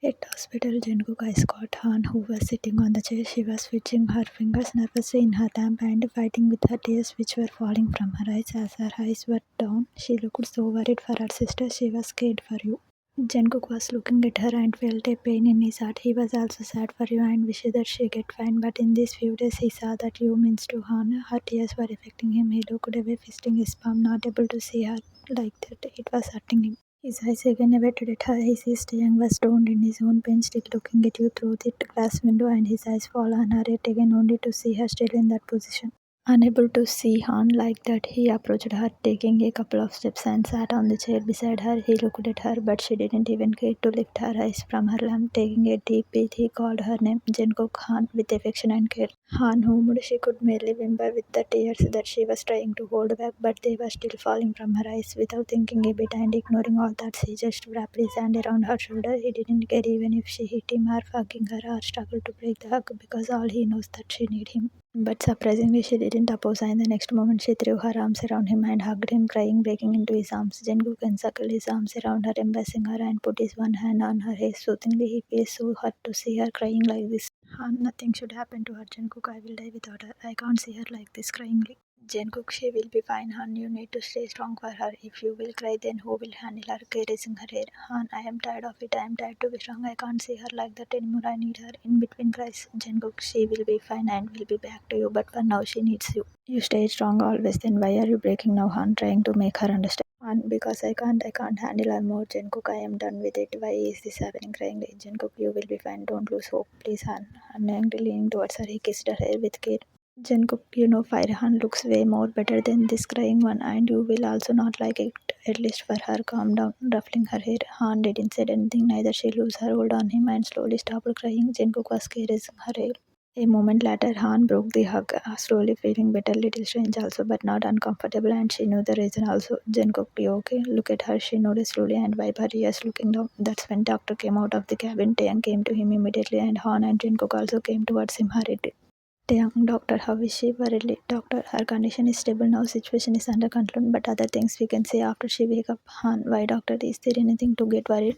At hospital, Jungkook eyes caught Han, who was sitting on the chair. She was twitching her fingers nervously in her lap and fighting with her tears, which were falling from her eyes. As her eyes were down, she looked so worried for her sister. She was scared for you. Jungkook was looking at her and felt a pain in his heart. He was also sad for you and wished that she get fine. But in these few days, he saw that you means to Han. Her tears were affecting him. He looked away, fisting his palm, not able to see her like that. It was hurting him. His eyes again averted at her. He sees Taehyung was stoned in his own pain, still looking at you through the glass window, and his eyes fall on her yet again, only to see her still in that position. Unable to see Han like that, he approached her, taking a couple of steps, and sat on the chair beside her. He looked at her, but she didn't even care to lift her eyes from her lamp. Taking a deep breath, he called her name, Jungkook Han, with affection and care. Han, whom she could merely whimper with the tears that she was trying to hold back, but they were still falling from her eyes. Without thinking a bit and ignoring all that, he just wrapped his hand around her shoulder. He didn't care even if she hit him or hugging her or struggled to break the hug, because all he knows that she needed him. But surprisingly, she didn't oppose, and the next moment she threw her arms around him and hugged him, crying, breaking into his arms. Jungkook encircled his arms around her, embracing her, and put his one hand on her head soothingly. He feels so hurt to see her crying like this. Han, nothing should happen to her, Jungkook. I will die without her. I can't see her like this, cryingly. Jungkook, she will be fine, Han. You need to stay strong for her. If you will cry, then who will handle her? Caressing her hair. Han, I am tired of it. I am tired to be strong. I can't see her like that anymore. I need her. In between cries, Jungkook, she will be fine and will be back to you. But for now, she needs you. You stay strong always. Then why are you breaking now, Han? Trying to make her understand. Han, because I can't handle her more. Jungkook, I am done with it. Why is this happening? Crying. Jungkook, you will be fine. Don't lose hope. Please, Han. And leaning towards her, he kissed her hair with care. Jungkook, you know Farhan looks way more better than this crying one, and you will also not like it, at least for her. Calm down, ruffling her hair. Han didn't say anything, neither she loosed her hold on him and slowly stopped crying. Jungkook was caressing her hair. A moment later, Han broke the hug, slowly feeling better, little strange also, but not uncomfortable, and she knew the reason also. Jungkook, you okay? Look at her, she nodded slowly and wiped her ears, looking down. That's when doctor came out of the cabin. Taehyung came to him immediately, and Han and Jungkook also came towards him hurriedly. Taehyung, doctor, how is she? Worriedly, doctor, her condition is stable now, situation is under control, but other things we can say after she wake up. Han, why doctor? Is there anything to get worried?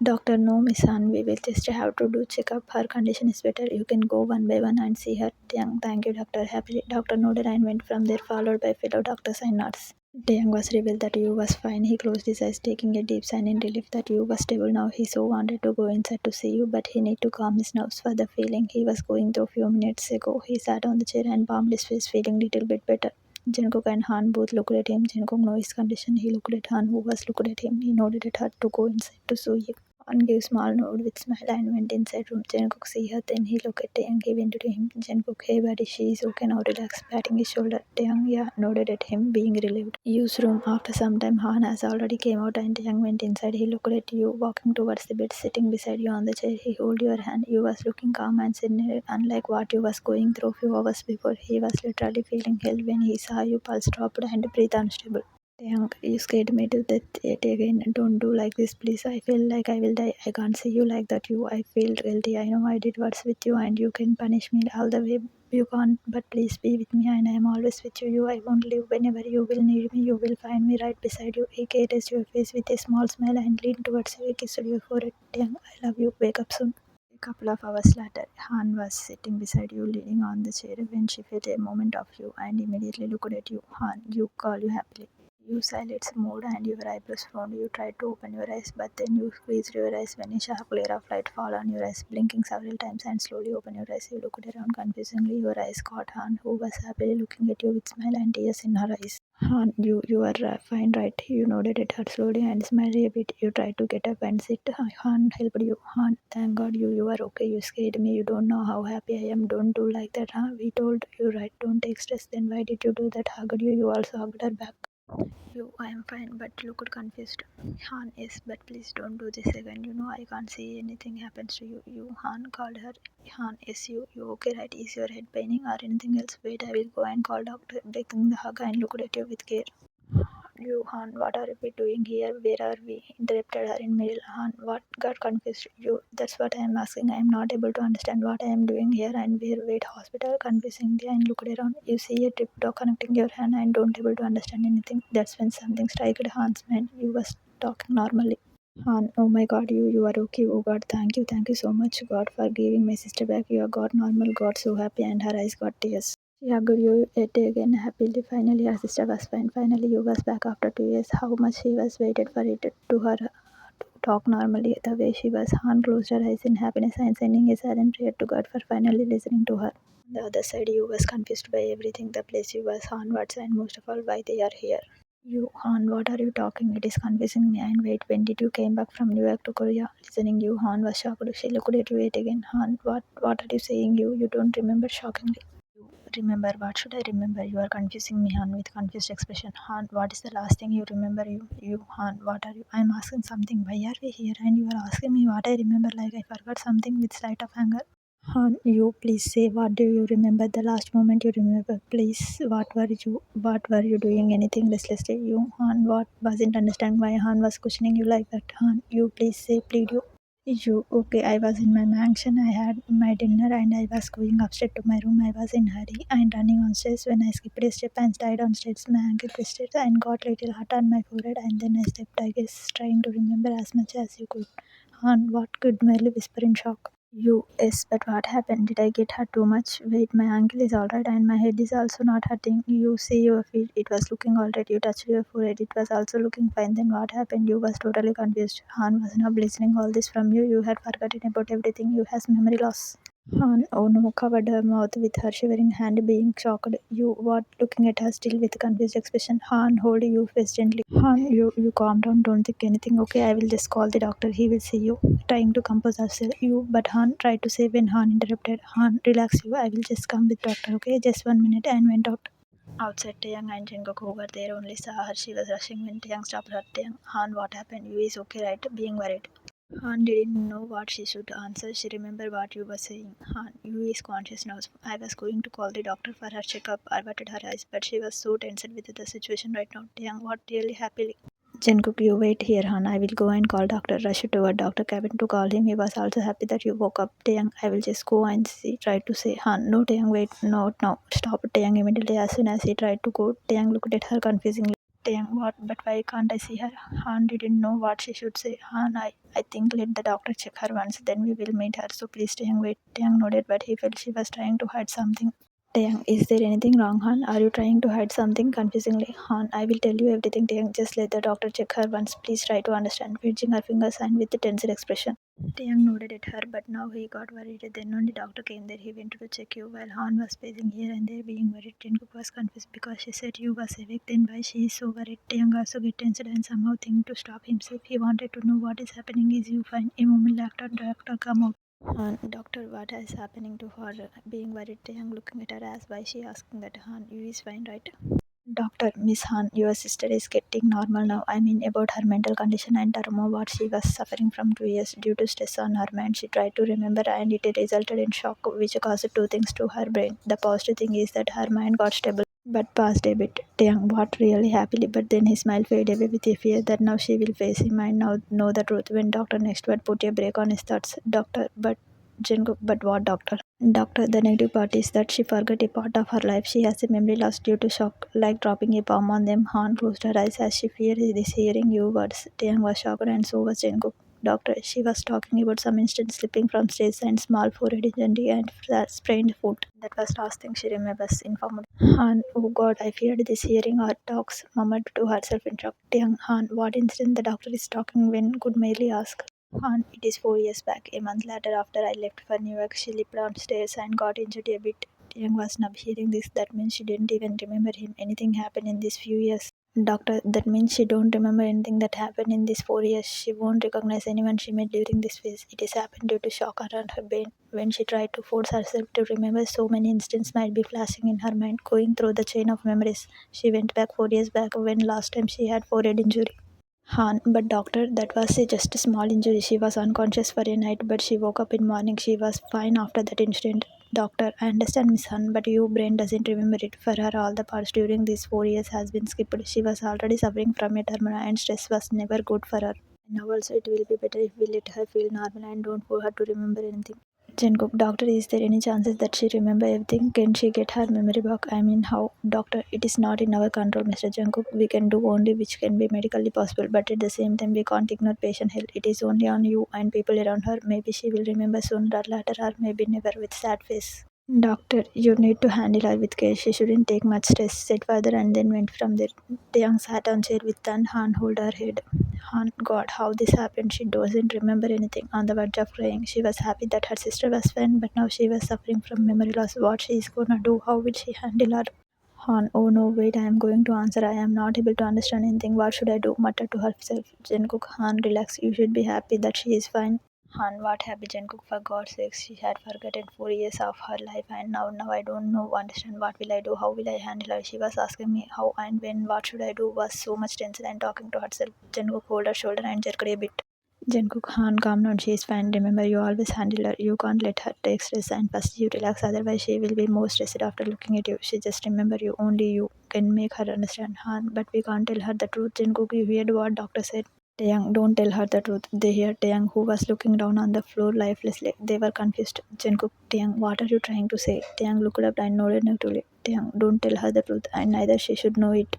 Doctor, no, Miss Han, we will just have to do checkup. Her condition is better. You can go one by one and see her. Taehyung, thank you, doctor. Happily, doctor nodded and went from there, followed by fellow doctors and nurses. Taehyung was revealed that you was fine. He closed his eyes, taking a deep sigh in relief that you was stable now. He so wanted to go inside to see you, but he need to calm his nerves for the feeling he was going through a few minutes ago. He sat on the chair and balmed his face, feeling little bit better. Jungkook and Han both looked at him. Jungkook knew his condition. He looked at Han, who was looking at him. He nodded at her to go inside to see you. Han gave small nod with smile and went inside room. Jungkook see her, then he looked at Taehyung. He went to him. Jungkook, hey buddy, she is okay now. Relax, patting his shoulder. Taehyung, yeah, nodded at him, being relieved. Use room. After some time, Han has already came out and Taehyung went inside. He looked at you, walking towards the bed, sitting beside you on the chair. He held your hand. You was looking calm and suddenly, unlike what you was going through few hours before. He was literally feeling hell when he saw you. Pulse dropped and breathe unstable. Taehyung, you scared me to death yet again. Don't do like this, please. I feel like I will die. I can't see you like that. I feel guilty. I know I did what's with you, and you can punish me all the way you can't. But please be with me, and I am always with you. I won't leave. Whenever you will need me, you will find me right beside you. He caressed your face with a small smile and leaned towards you. He kissed your forehead. Taehyung, I love you. Wake up soon. A couple of hours later, Han was sitting beside you, leaning on the chair when she felt a moment of you and immediately looked at you. Han, you call you happily. You silence moved and your eyebrows frowned. You tried to open your eyes, but then you squeezed your eyes when a sharp glare of light fall on your eyes, blinking several times and slowly open your eyes. You looked around confusingly. Your eyes caught Han, who was happily looking at you with smile and tears in her eyes. Han, you are fine, right? You nodded at her slowly and smiled a bit. You tried to get up and sit. Han helped you. Han, thank God you are okay. You scared me. You don't know how happy I am. Don't do like that, huh? We told you, right? Don't take stress. Then why did you do that? Hugged you. You also hugged her back. You, I am fine, but looked confused. Han, yes, but please don't do this again. You know I can't see anything happens to you. Han called her. Han, yes, you okay, right? Is your head paining or anything else? Wait, I will go and call doctor. Breaking the hug and looked at you with care. You, Han, what are we doing here? Where are we? Interrupted her in middle. Han, what? Got confused. You, that's what I am asking. I am not able to understand what I am doing here and where. Wait, hospital, confusingly and looked around. You see a trip dog connecting your hand and don't able to understand anything. That's when something struck Han's mind. You was talking normally. Han, oh my god, you are okay. Oh god, thank you so much, God, for giving my sister back. You are got normal, got so happy, and her eyes got tears. She hugged you yet again happily. Finally, her sister was fine. Finally, you was back after 2 years. How much she was waited for it to her to talk normally the way she was. Han closed her eyes in happiness and sending a silent prayer to God for finally listening to her. On the other side, you was confused by everything, the place you was, Han, what's, and most of all, why they are here. You, Han, what are you talking? It is confusing me. And wait, when did you came back from New York to Korea? Listening, you, Han was shocked. She looked at you yet again. Han, what are you saying? You don't remember shockingly. Remember, what should I remember? You are confusing me, Han, with confused expression. Han, what is the last thing you remember? You, Han, what are you? I am asking something. Why are we here? And you are asking me what I remember, like I forgot something with slight of anger. Han, you please say, what do you remember? The last moment you remember, please. What were you doing? Anything restlessly? You, Han, what wasn't understand why Han was questioning you like that? Han, you please say, plead you. You, okay, I was in my mansion. I had my dinner and I was going upstairs to my room. I was in hurry and running on stairs when I skipped a step and slid on stairs. My ankle twisted and got little hurt on my forehead and then I stepped, I guess, trying to remember as much as you could. Han, what could merely whisper in shock. You, yes, but what happened? Did I get hurt too much? Wait, my ankle is alright and my head is also not hurting. You see your feet, it was looking alright. You touched your forehead, it was also looking fine. Then what happened? You was totally confused. Han was now listening all this from you. You had forgotten about everything. You has memory loss. Han, oh no, covered her mouth with her shivering hand, being shocked. You, what? Looking at her still with confused expression. Han, hold you face gently. Han, you calm down, don't think anything. Okay, I will just call the doctor. He will see you. Trying to compose herself. You, but Han tried to say when Han interrupted. Han, relax you. I will just come with doctor. Okay, just 1 minute, and went out. Outside, Taehyung and Jungkook, who were there, only saw her. She was rushing when Taehyung stopped her. Taehyung, Han, what happened? You is okay, right? Being worried. Han didn't know what she should answer. She remembered what you were saying. Han, you is conscious now. I was going to call the doctor for her checkup, averted her eyes, but she was so tensed with the situation right now. Taehyung, what really happily? Jungkook, you wait here, Han. I will go and call doctor. Rush toward doctor cabin to call him. He was also happy that you woke up. Taehyung, I will just go and see. Tried to say, Han. No, Taehyung, wait. No, no. Stop Taehyung immediately as soon as he tried to go. Taehyung looked at her confusingly. Taehyung, what? But why can't I see her? Han didn't know what she should say. Han, I think let the doctor check her once, then we will meet her. So please, Taehyung, wait. Taehyung nodded, but he felt she was trying to hide something. Taehyung, is there anything wrong, Han? Are you trying to hide something? Confusingly, Han, I will tell you everything, Taehyung. Just let the doctor check her once. Please try to understand. Wedging her fingers and with a tense expression. Taehyung nodded at her, but now he got worried. Then only doctor came there. He went to check you while Han was pacing here and there being worried. Jungkook was confused because she said you was awake. Then why she is so worried? Taehyung also get tensed and somehow think to stop himself. He wanted to know what is happening. Is you fine? A moment later, doctor come out. Han, doctor, what is happening to her? Being worried, Taehyung looking at her as why she asking that. Han, you is fine, right? Doctor, Miss Han, your sister is getting normal now. I mean, about her mental condition and trauma, what she was suffering from 2 years due to stress on her mind. She tried to remember and it resulted in shock, which caused two things to her brain. The positive thing is that her mind got stable, but passed a bit. Taehyung, what really happily, but then his smile faded away with a fear that now she will face him and now know the truth. When doctor next word put a break on his thoughts. Doctor, but Jungkook, but what doctor? Doctor, the negative part is that she forgot a part of her life. She has a memory loss due to shock, like dropping a bomb on them. Han closed her eyes as she feared this hearing you words. Taehyung was shocked and so was Jungkook. Doctor, she was talking about some instant slipping from stairs and small forehead injury and sprained foot. That was last thing she remembers, informed. Han, oh god, I feared this hearing her talks, murmured to herself in shock. Taehyung, Han, what incident the doctor is talking when could merely ask. Han, it is 4 years back. A month later, after I left for New York, she leaped downstairs and got injured a bit. Young was not hearing this. That means she didn't even remember him. Anything happened in these few years. Doctor, that means she don't remember anything that happened in these 4 years. She won't recognize anyone she met during this phase. It is happened due to shock around her brain. When she tried to force herself to remember, so many instances might be flashing in her mind, going through the chain of memories. She went back 4 years back when last time she had forehead injury. Han, but doctor, that was just a small injury. She was unconscious for a night, but she woke up in morning. She was fine after that incident. Doctor, I understand, Miss Han, but your brain doesn't remember it. For her, all the parts during these 4 years has been skipped. She was already suffering from a trauma, and stress was never good for her. Now also, it will be better if we let her feel normal and don't force her to remember anything. Jungkook, doctor, is there any chances that she remember everything? Can she get her memory back? I mean, how? Doctor, it is not in our control, Mr. Jungkook. We can do only which can be medically possible, but at the same time, we can't ignore patient health. It is only on you and people around her. Maybe she will remember sooner or later, or maybe never, with sad face. Doctor, you need to handle her with care. She shouldn't take much stress, said father, and then went from there. Taehyung sat on chair with one hand hold her head. Han, God, how this happened. She doesn't remember anything. On the verge of crying. She was happy that her sister was fine, but now she was suffering from memory loss. What she is gonna do? How will she handle her? Han, oh no, wait, I am going to answer. I am not able to understand anything. What should I do? Muttered to herself. Jungkook, Han, relax. You should be happy that she is fine. Han, what happened, Jungkook? For God's sake, she had forgotten 4 years of her life, and now I don't know, understand what will I do, how will I handle her. She was asking me how and when, what should I do, was so much tension and talking to herself. Jungkook hold her shoulder and jerked a bit. Jungkook, Han, calm down, she is fine. Remember, you always handle her. You can't let her take stress, and first you relax, otherwise she will be more stressed after looking at you. She just remember you, only you can make her understand. Han, but we can't tell her the truth. Jungkook, you heard what doctor said. Taehyung, don't tell her the truth. They heard Taehyung, who was looking down on the floor lifelessly. They were confused. Jungkook, Taehyung, what are you trying to say? Taehyung looked up and nodded negatively. Taehyung, don't tell her the truth, and neither she should know it.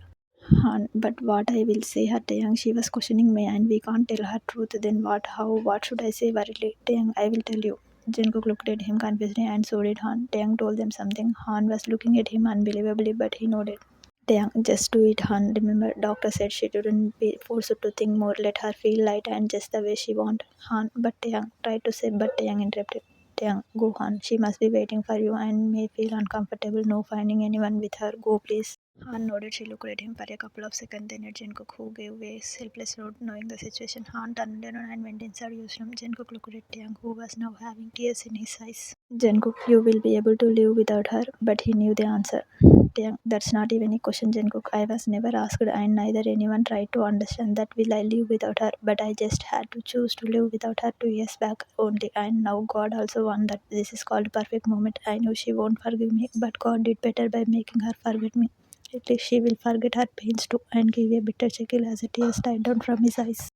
Han, but what I will say her, Taehyung, she was questioning me, and we can't tell her truth. Then what? How? What should I say worriedly? Taehyung, I will tell you. Jungkook looked at him confusedly, and so did Han. Taehyung told them something. Han was looking at him unbelievably, but he nodded. Taehyung, just do it, Han. Remember, doctor said she shouldn't be forced to think more. Let her feel light and just the way she want. Han, but Taehyung tried to say, but Taehyung interrupted. Taehyung, go, Han. She must be waiting for you and may feel uncomfortable no finding anyone with her. Go, please. Han nodded. She looked at him for a couple of seconds, then at Jungkook, who gave a helpless nod, knowing the situation. Han turned around and went inside his room. Jungkook looked at Taehyung, who was now having tears in his eyes. Jungkook, you will be able to live without her, but he knew the answer. Taehyung, that's not even a question, Jungkook. I was never asked, and neither anyone tried to understand that will I live without her. But I just had to choose to live without her 2 years back only, and now God also won that. This is called perfect moment. I know she won't forgive me, but God did better by making her forget me. At least she will forget her pains too, and give a bitter chuckle as a tear slid down from his eyes.